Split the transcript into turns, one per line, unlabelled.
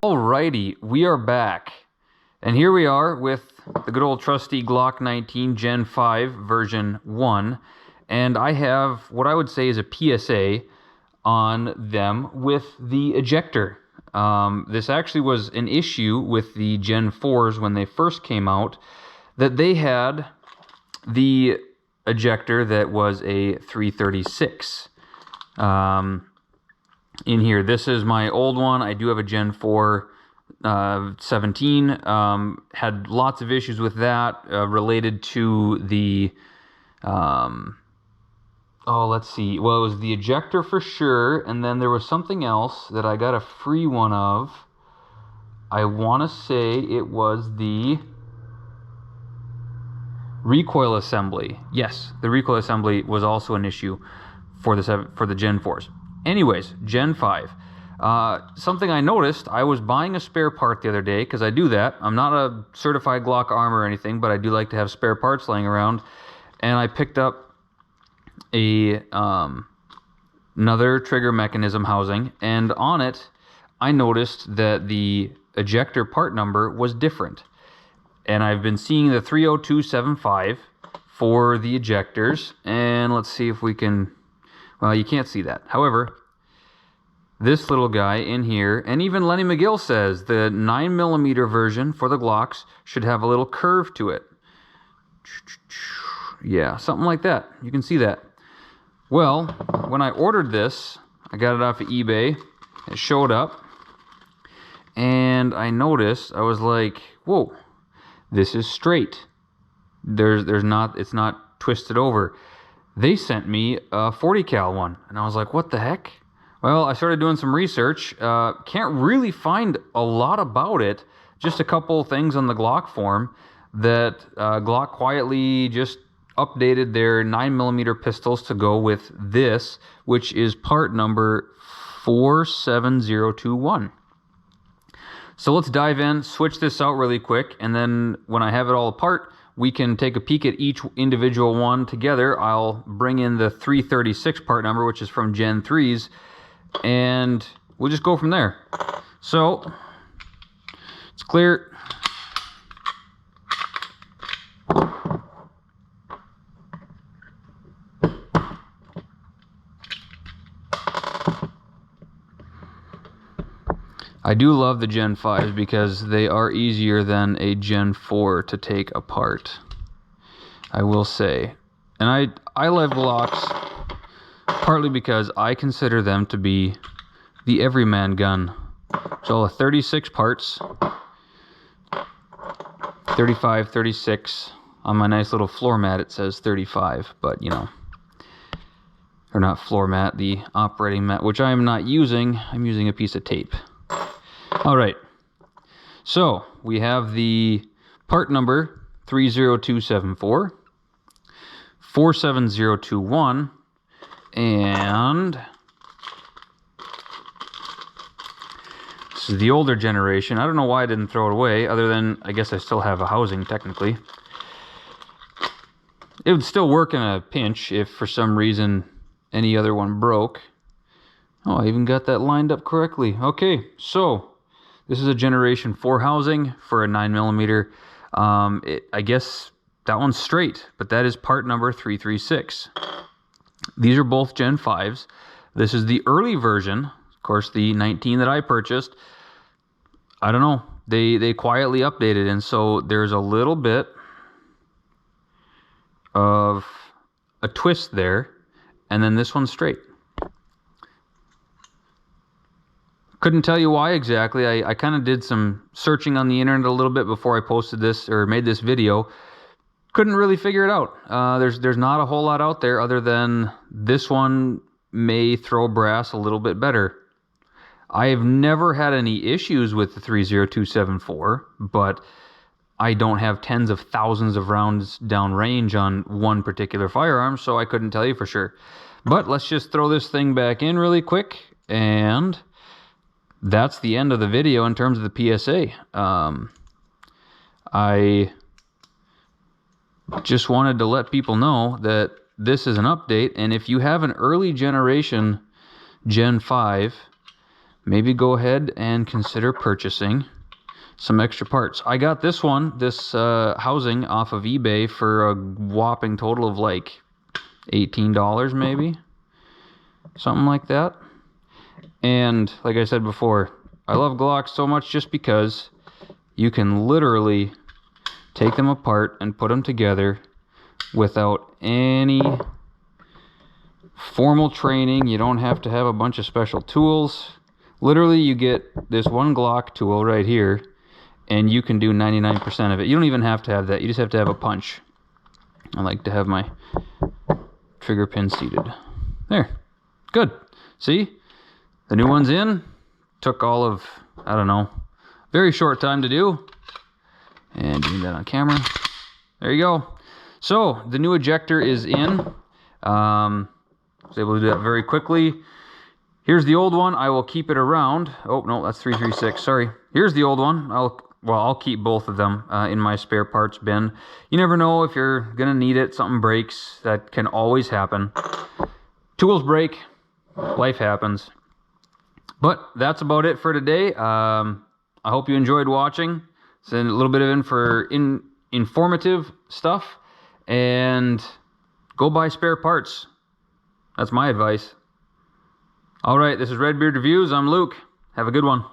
Alrighty, we are back. And here we are with the good old trusty Glock 19 Gen 5 version 1. And I have what I would say is a PSA on them with the ejector. This actually was an issue with the Gen 4s when they first came out, that they had the ejector that was a 336 in here. This is my old one. I do have a Gen 4 17. Had lots of issues with that related to the let's see. Well, it was the ejector for sure, and then there was something else that I got a free one of. I want to say it was the recoil assembly. Yes, the recoil assembly was also an issue for the Gen 4s. Anyways, Gen 5. Something I noticed, I was buying a spare part the other day, because I do that. I'm not a certified Glock armor or anything, but I do like to have spare parts laying around. And I picked up a another trigger mechanism housing, and on it, I noticed that the ejector part number was different. And I've been seeing the 30275 for the ejectors, and let's see if we can... Well, you can't see that. However, this little guy in here, and even Lenny McGill says the 9mm version for the Glocks should have a little curve to it. Yeah, something like that. You can see that. Well, when I ordered this, I got it off of eBay. It showed up, and I noticed, I was like, whoa, this is straight. It's not twisted over. They sent me a 40 cal one, and I was like, what the heck? Well, I started doing some research. Can't really find a lot about it. Just a couple things on the Glock forum that Glock quietly just updated their 9mm pistols to go with this, which is part number 47021. So let's dive in, switch this out really quick, and then when I have it all apart, we can take a peek at each individual one together. I'll bring in the 336 part number, which is from Gen 3s, and we'll just go from there. So, it's clear. I do love the Gen 5s because they are easier than a Gen 4 to take apart, I will say. And I love Glocks partly because I consider them to be the everyman gun. So 36 parts, 35, 36. On my nice little floor mat it says 35, but you know, or not floor mat, the operating mat, which I am not using. I'm using a piece of tape. All right, so we have the part number 30274, 47021, and this is the older generation. I don't know why I didn't throw it away, other than I guess I still have a housing technically. It would still work in a pinch if for some reason any other one broke. Oh, I even got that lined up correctly. Okay, so this is a Generation 4 housing for a 9mm. I guess that one's straight, but that is part number 336. These are both Gen 5s. This is the early version. Of course, the 19 that I purchased, I don't know. They quietly updated, and so there's a little bit of a twist there, and then this one's straight. Couldn't tell you why exactly. I kind of did some searching on the internet a little bit before I posted this or made this video. Couldn't really figure it out. There's not a whole lot out there other than this one may throw brass a little bit better. I have never had any issues with the 30274, but I don't have tens of thousands of rounds downrange on one particular firearm, so I couldn't tell you for sure. But let's just throw this thing back in really quick, and that's the end of the video in terms of the PSA. I just wanted to let people know that this is an update, and if you have an early generation Gen 5 maybe go ahead and consider purchasing some extra parts. I got this housing off of eBay for a whopping total of like $18 maybe, something like that. And like I said before, I love Glocks so much just because you can literally take them apart and put them together without any formal training. You don't have to have a bunch of special tools. Literally, you get this one Glock tool right here, and you can do 99% of it. You don't even have to have that. You just have to have a punch. I like to have my trigger pin seated. There. Good. See? The new one's in. Took all of, I don't know, very short time to do. And doing that on camera. There you go. So, the new ejector is in. Was able to do that very quickly. Here's the old one. I will keep it around. Oh, no, that's 336. Sorry. Here's the old one. I'll keep both of them in my spare parts bin. You never know if you're going to need it. Something breaks. That can always happen. Tools break. Life happens. But that's about it for today. I hope you enjoyed watching. It's a little bit of informative stuff. And go buy spare parts. That's my advice. All right, this is Redbeard Reviews. I'm Luke. Have a good one.